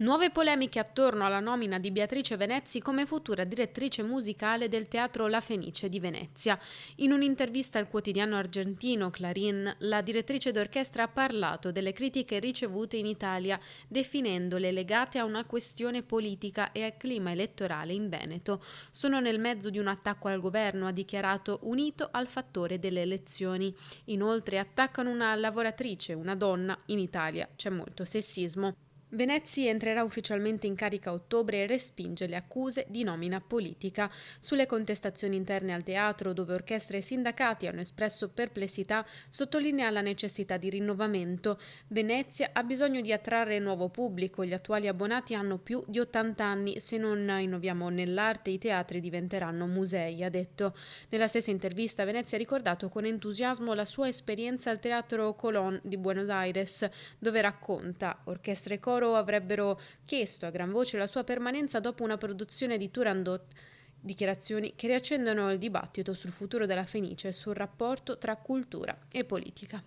Nuove polemiche attorno alla nomina di Beatrice Venezzi come futura direttrice musicale del Teatro La Fenice di Venezia. In un'intervista al quotidiano argentino Clarín, la direttrice d'orchestra ha parlato delle critiche ricevute in Italia, definendole legate a una questione politica e al clima elettorale in Veneto. Sono nel mezzo di un attacco al governo, ha dichiarato, unito al fattore delle elezioni. Inoltre attaccano una lavoratrice, una donna. In Italia c'è molto sessismo. Venezzi entrerà ufficialmente in carica a ottobre e respinge le accuse di nomina politica. Sulle contestazioni interne al teatro, dove orchestre e sindacati hanno espresso perplessità, sottolinea la necessità di rinnovamento. Venezia ha bisogno di attrarre nuovo pubblico, gli attuali abbonati hanno più di 80 anni, se non innoviamo nell'arte i teatri diventeranno musei, ha detto. Nella stessa intervista Venezia ha ricordato con entusiasmo la sua esperienza al Teatro Colón di Buenos Aires, dove racconta orchestre e coro avrebbero chiesto a gran voce la sua permanenza dopo una produzione di Turandot, dichiarazioni che riaccendono il dibattito sul futuro della Fenice e sul rapporto tra cultura e politica.